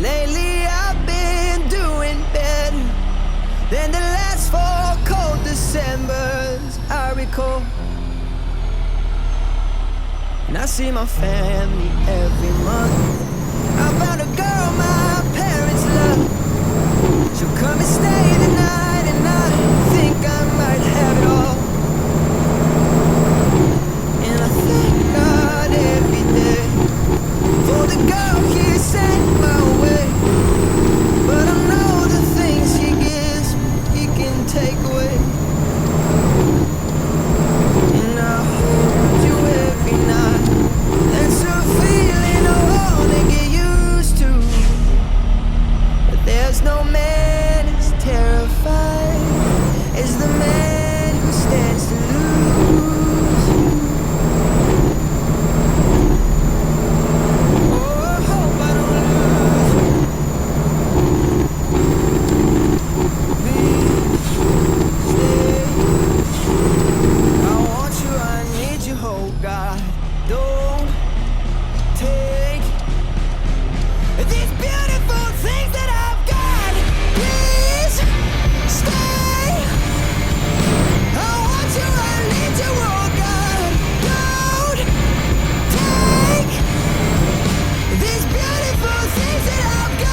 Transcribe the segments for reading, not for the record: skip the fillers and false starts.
Lately I've been doing better than the last 4 cold Decembers I recall. And I see my family every month. I found a girl my parents love. She'll come and stay the night, and I think I might have it all. And I thank God every day for the girl He sent my way. But I know the things He gives He can take away. And I hold you every night. That's a feeling I wanna get used to. But there's no man as terrified as the man who stands to lose. Oh, I hope I don't lose you. Please stay. I want you, I need you, oh God. Don't take these beautiful things that I've got. Please stay. I want you, I need you, oh God. Don't take these beautiful things that I've got.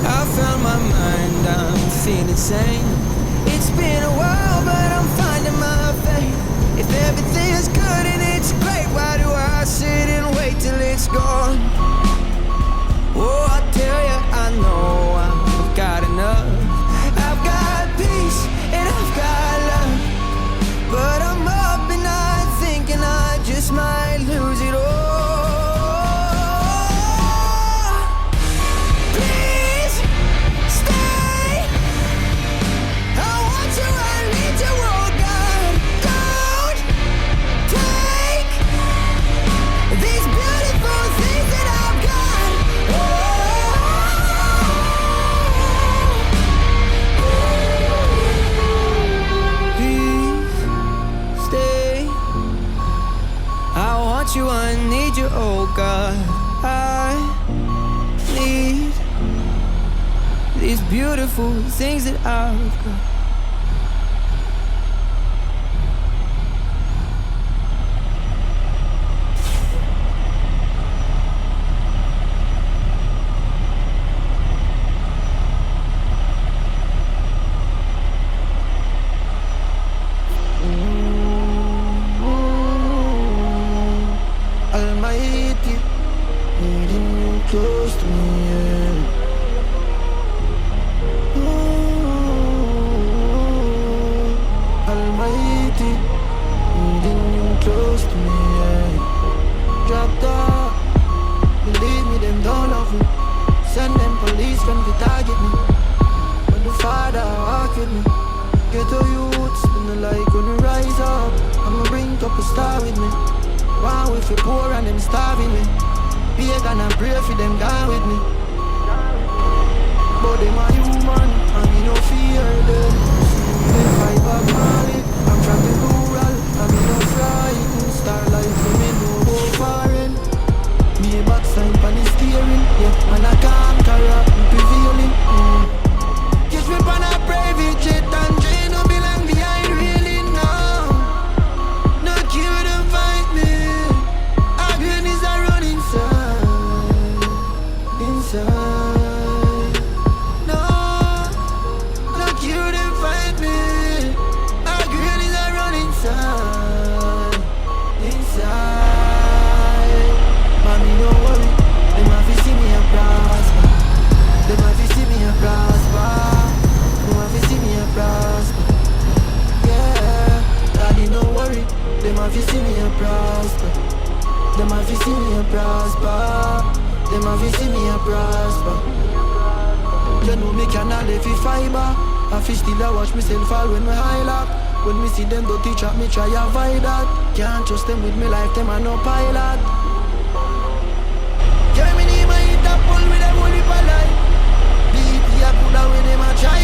I found my mind, I'm feeling sane. It's been a while, but I'm finding my faith. If everything is good and it's great, why do I sit and wait till it's gone? Oh, I tell you, I know I've got enough. I've got peace and I've got love. But I'm up and I'm thinking I just might lose it all. Please stay. I want you, I need you, oh God. Don't take these beautiful things that I've got. Please stay. I want you, I need you, oh God. I need these beautiful things that I've got. Almighty, needing you close to me, yeah. Almighty, needing you close to me, yeah. Drop top, believe me, them don't love me. Send them police when they target me. When the Father walk with me, get a youth, spin the light when we rise up. I'ma bring up a star with me. Wow, if you poor and them starving me, be and pray for them down with me. But them are human, and me no fear them. They fight back Mali, I'm from the rural, and me no frightened. Star life for me no go foreign. Me a backside on the steering, yeah, and I conqueror, I'm prevailing. Kiss me on a private jet and train, no belong behind railing now. No cure them fight me. Agonies are running inside, inside. No, no cure them fight me. Agonies are running inside, inside. Mommy, don't worry, them have to see me a prosper. Them have to see me a prosper. Them have to see me a prosper. Yeah, daddy, don't worry, them have to see me a prosper. Them have to see me a prosper. Them have to see me a prosper. You know me cannot live in fiber. I feel still I watch myself fall when me high lock. When me see them dirty trap, me try avoid that. Can't trust them with me life, them are no pilot. Carry me in my interpol with them only for life. BT I put out with them a try.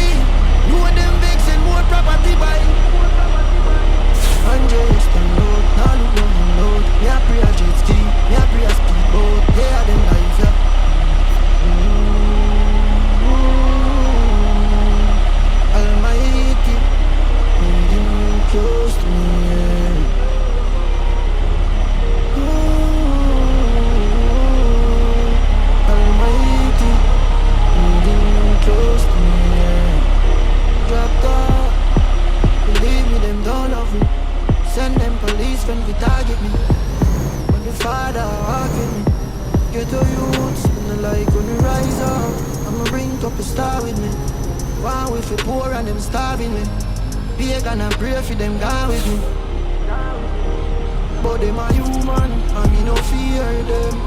Ghetto youths, and like when we rise up, I'ma bring up a star with me. One way for poor and them starving me. Be gonna pray for them gone with me. But them are human, and me no fear them.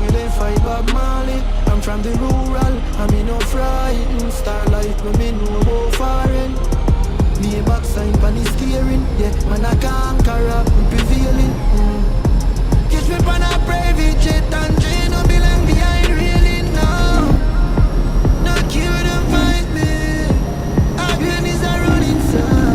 Me them fight Bob Marley. I'm from the rural, and me no frightened. Starlight when me know about foreign. Me a backside pan the steering. Yeah, man a conqueror, me prevailing. Catch me pan a private jet and train. No belong behind railing now. No cure them fight me. Our grannies are running inside.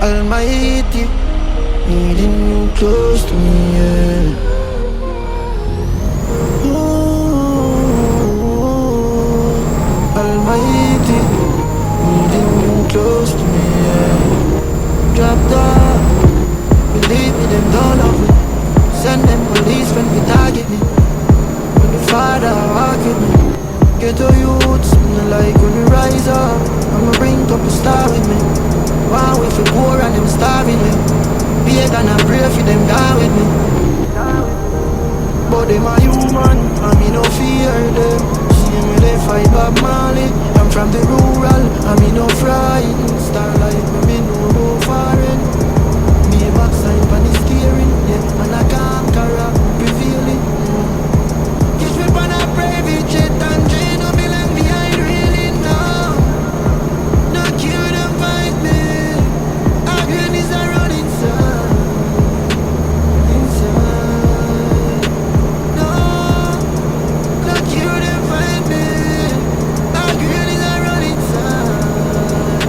Almighty, needing you close to me, yeah. Almighty, needing you close to me, yeah. Drop down, believe me, them don't love me. Send them police when we target me. When the father walk with me. Ghetto youths, like when we rise up, I'ma bring beg and I pray for them die with me. But them a human, and me no fear them. See me they fight Bob Marley. I'm from the rural, and me no frightened. Starlight, me no go foreign. Me a backside on the steering, yeah, and I conqueror prevailing. Kiss me on a private jet and drain no me land behind really now. No cure them fight me. Again is a run inside, inside. No, no cure them fight me. Again is a run inside.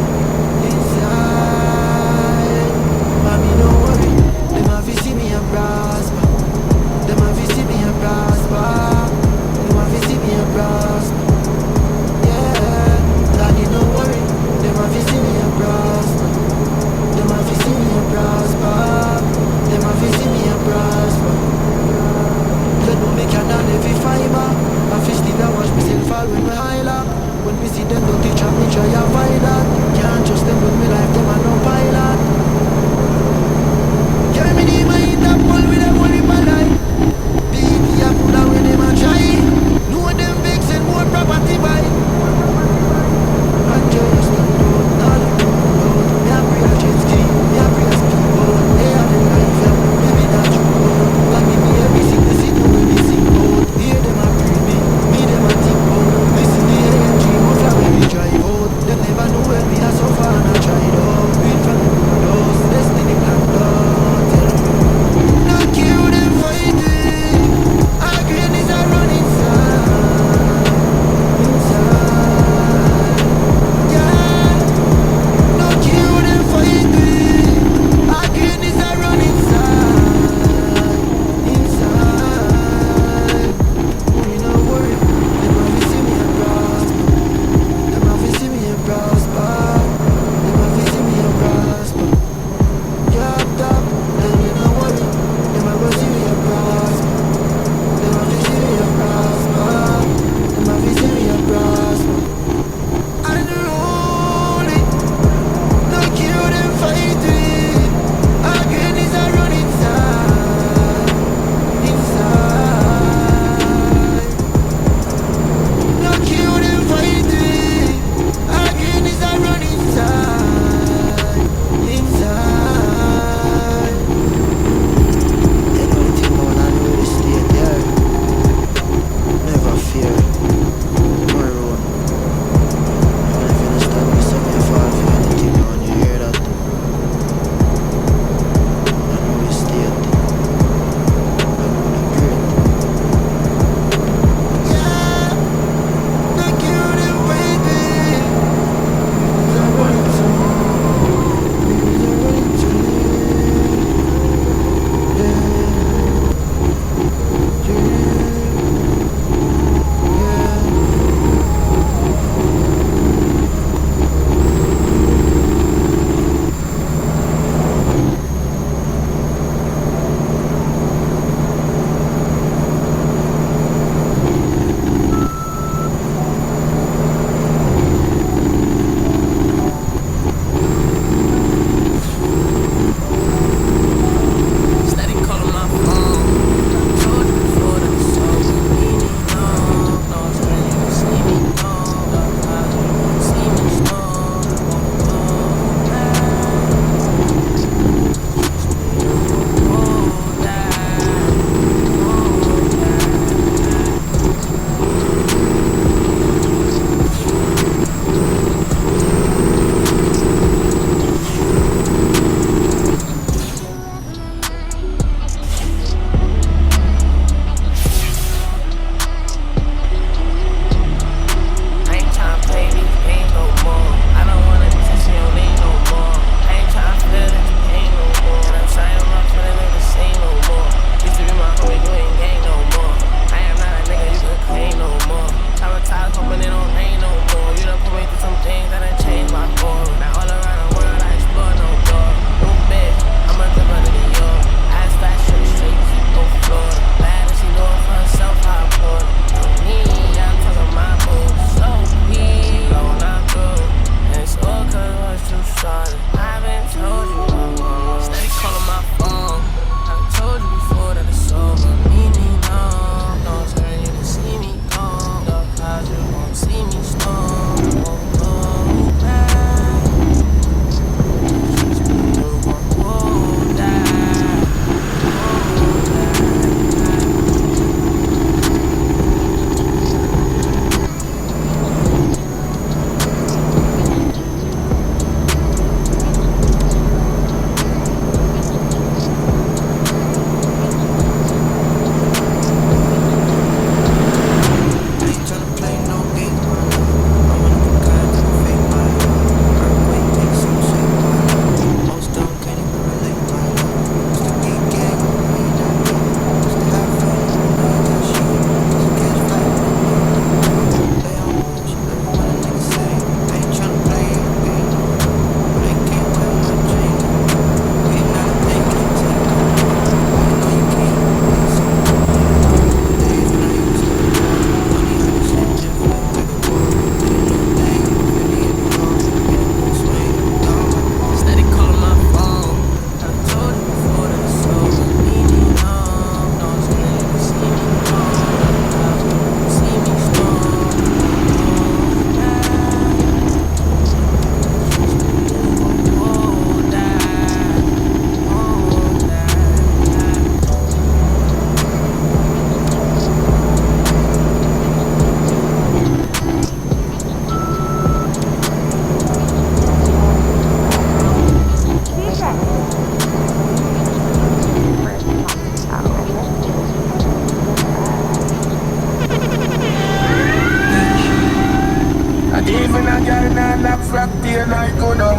like Gono.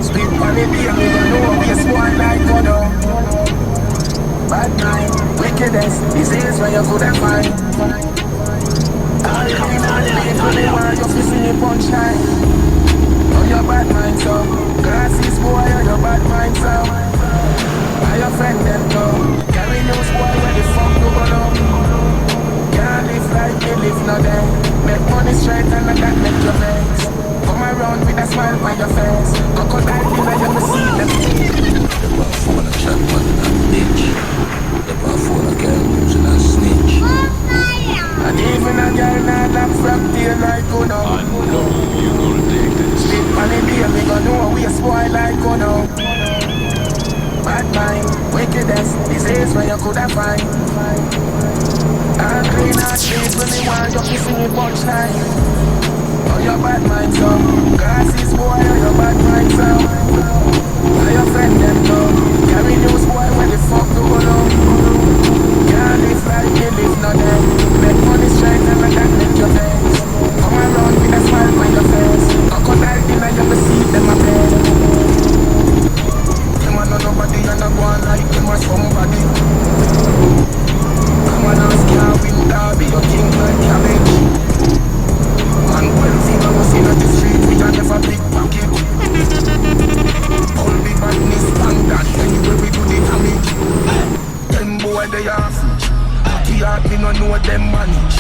Spit on it, yeah, me gon' know we a spoil like Gono. Bad mind, wickedness, disease where you couldn't find. All clean and clean, honey, why you fixing your punchline? Oh, your bad mind, so glasses, boy, oh, your bad mind, so I offend them, though. Carry news, boy, where the fuck you gonna? Can't live like me, live no day. Make money straight and that make your vex. Come around with a smile on your face. Crocodile dinner, you will see them. They want phone a chat, man, that bitch. They want phone a girl, using a snitch. And even a girl not lock from tail like Uno. I know you gonna take this. Spit on the beer, we gon' know we a spoil like Uno. Bad mind, wickedness, disease where you coulda find. And clean and cheap when me want you kissing me punchline. Oh, your bad mind, so glasses, boy, oh, your bad mind, so I offend them, though. Carry news, boy, where the fuck do you know? Can't live like me, live no day. Make money straight and that make your face. Come around with a smile on your face. Crocodile dinner, you will see them a bed. Them a know nobody and a go on like them or somebody. Come on and can't win derby, you king like cabbage. Man, well, fever was in the street, we can never pickpocket. All the badness and that, anyway we do the damage. Them boy they are food, the heart me no know them manage.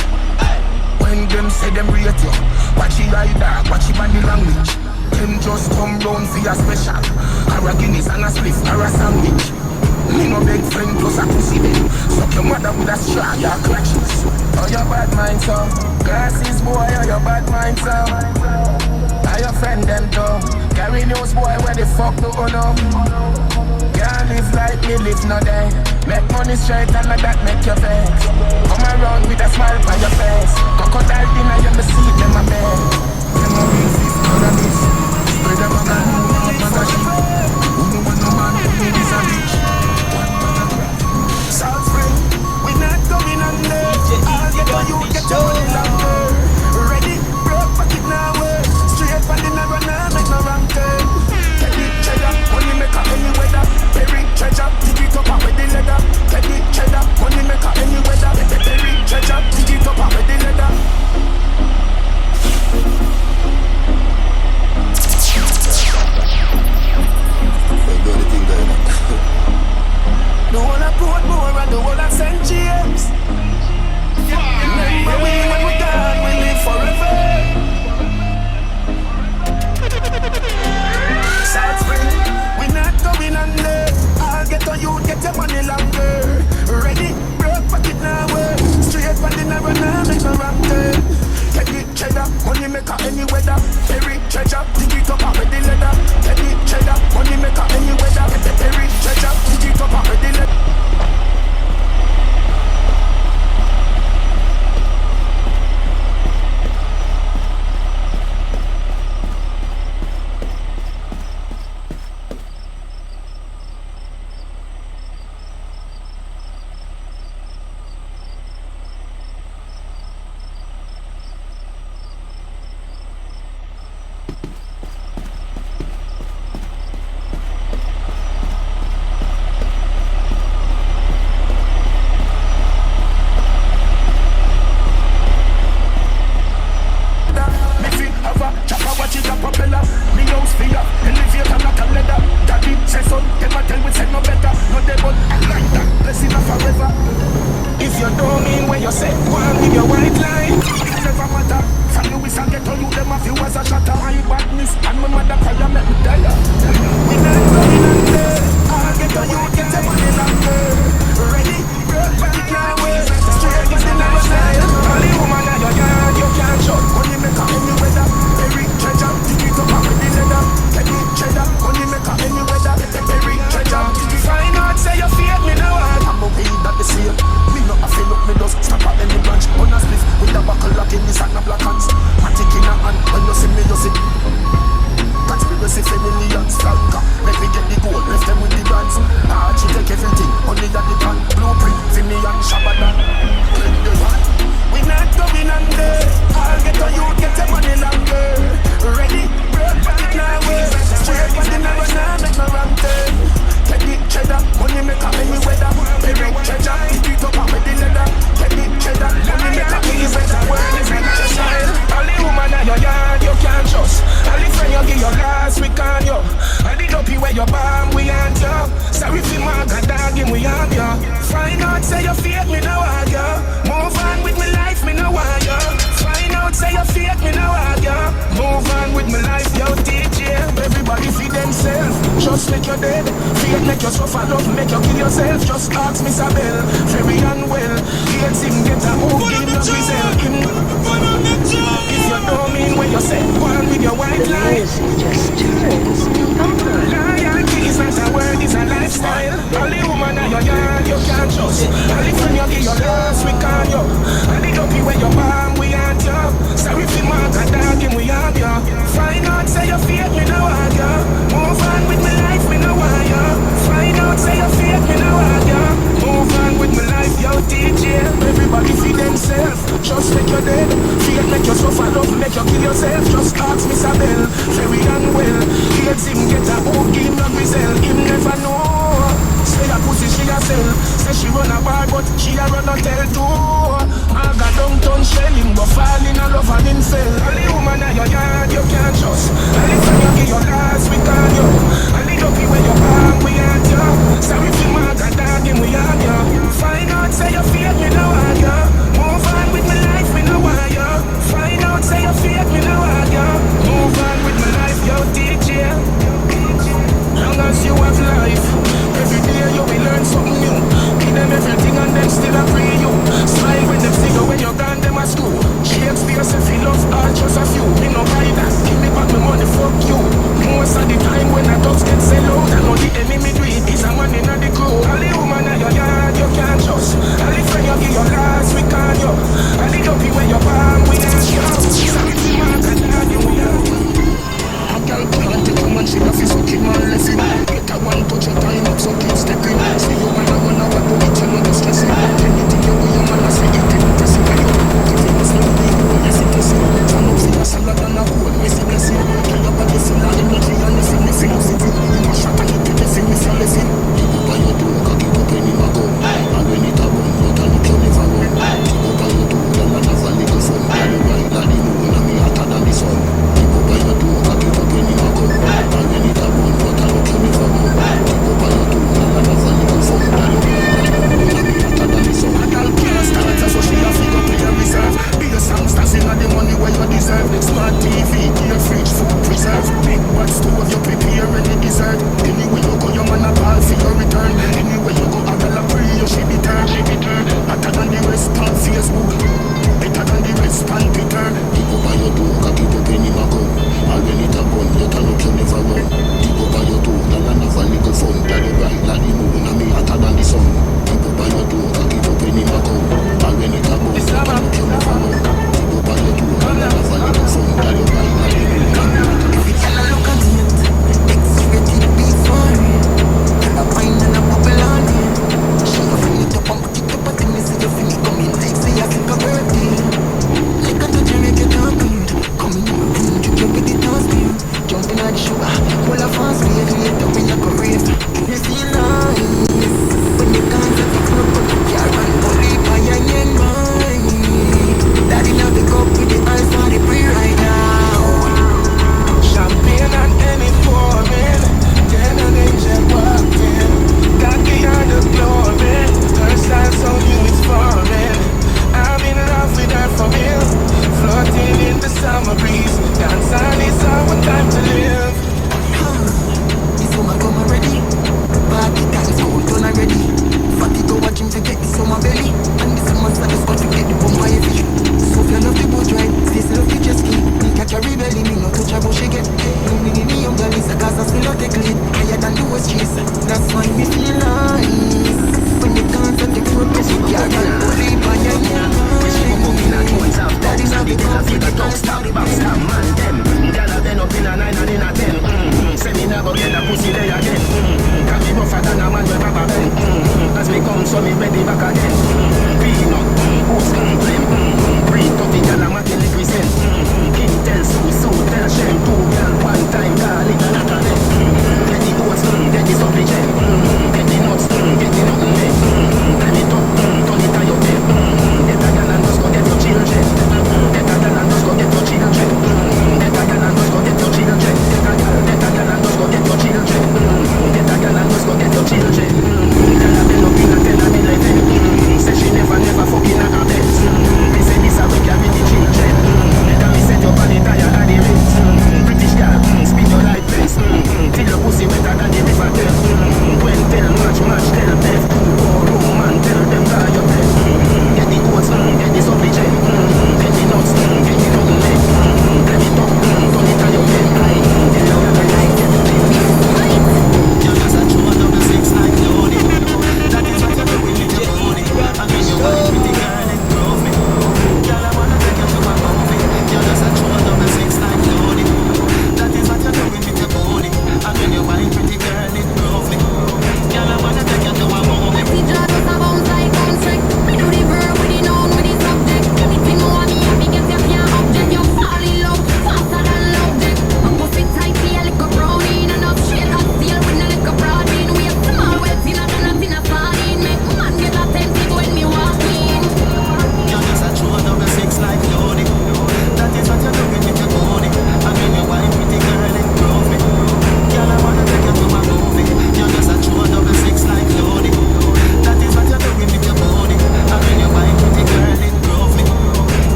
When them say them rate you, watch the eye dog, watch the body language. Them just come round for your special, or a Guinness and a spliff or a sandwich. Me no big friend plus a pussy them. Suck your mother with a straw, your clutches. Oh, your bad mind, so glasses, boy, oh, your bad mind, so I offend them, though. Carry news, boy, where the fuck do you know? Can't live like me, live no day. Make money straight and that make your vex. Come around with a smile on your face. Crocodile dinner, you me see them a bed. Them a real fifth colonies. Spread them a gun, man a sheep. Who no want no man, who is a bitch. South Spring, we not going under. I'll get on you, get your money longer. Ready, broke pocket now, straight from the narrow now, make no wrong turn. Take it, cheddar, money maker any weather. Berry, treasure, dig it up with the leather. Take it, cheddar, money maker any weather. Berry, treasure, dig it up with the leather. Well, do the thing going on. The whole of Portmore and the whole of St. James. Remember we when we die, we live forever. South Spring, we not going under. I'll get on you, get your money longer. Ready, broke pocket now, straight from the narrow now, make no wrong turn. Take it, cheddar, money maker any weather. Berry, treasure, dig it up with the leather. Take it, cheddar, money maker any weather. Berry, treasure, dig it up with the leather. Stop at any branch, on a spliff with a buckle out, say you fake, me no want ya. Move on with my life, me no want ya. Find out, say you fake, me no want ya. Move on with my life, yo DJ. Everybody feed themselves, just make you dead. Fake make you suffer, love make you kill yourself. Just ask Miss Abel, very unwell. Hates him, get a hook, him no resell him. If you don't mean what you say, one with your white lie. Loyalty is not a word, it's a lifestyle. Only woman in your yard you can't trust. Only friend you give your last, we can't you. Only dopey when you're bomb, we aren't you. Sorry if you mark a dog and we have you. Find out, say you fake, me no want you. Move on with my life, me no want you. Find out, say you fake, me no want you. Move on with my life, yo DJ. Everybody feed themselves, just make you dead. Fake make you suffer, love make you kill yourself. Just ask Miss Abel, very unwell. Hates him, get a hook, him not resell. Him never know. Say a pussy she a sell. Say she run a bar but she a run a tell too. I got downtown shell him, but fall in a love and him fell. Only woman in your yard you can't trust.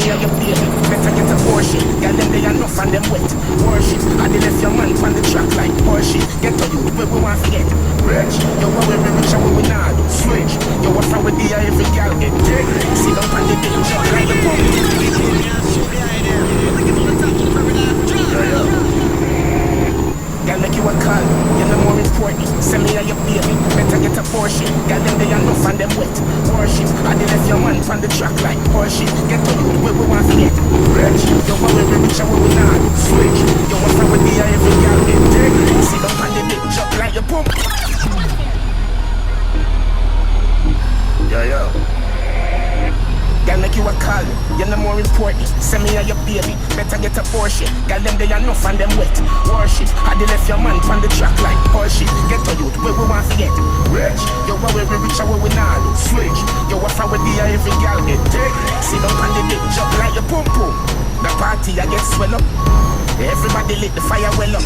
me or your baby. Better get a portion. Girl, them they enough and them wet. Worship. I did left your man on the track like Porsche. Get to you where we want to get. Rich. You want we rich and we not do. Switch. You want from with the every girl get dick. See them on the dick jump like the pump. Girl, make you a call, you're the more important. Send me or your baby, better get a portion. Girl, them they enough and them wet. Worship, I did left your man on the track like Porsche. Get to you where we want to get. Rich, you want we rich and we not. Switch, you want from with the every girl get dick. See them on the dick jump like the pump. Yo. Girl, make you a call, you're the more important. Send me or your baby, better get a portion. Girl, them they enough and them wet. Worship, I did left your man on the track like Porsche. Get to you where we want to get. Rich, you want we rich and we not. Switch, you want from with the every girl get dick. See them on the dick jump like the pum pum. The party I get swell up. Everybody lit the fire well up.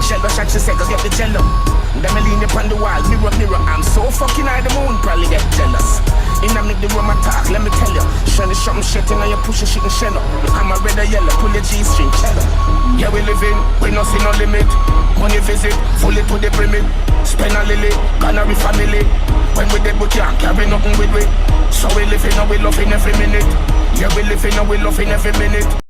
Jello shot your seconds, get the jello. Them a lean upon the wall, mirror. I'm so fucking high the moon, probably get jealous. Inna make the room attack, let me tell you. Shiny something shit in you push a shit and shell up. I'm a red or yellow, pull your G-string, cello. Yeah, we living, we no see no limit. Money visit, fully to the brimmin. Spend a lily, canary family. When we dead we can't carry nothing with we. So we living and we loving every minute. Yeah, we living and we loving every minute.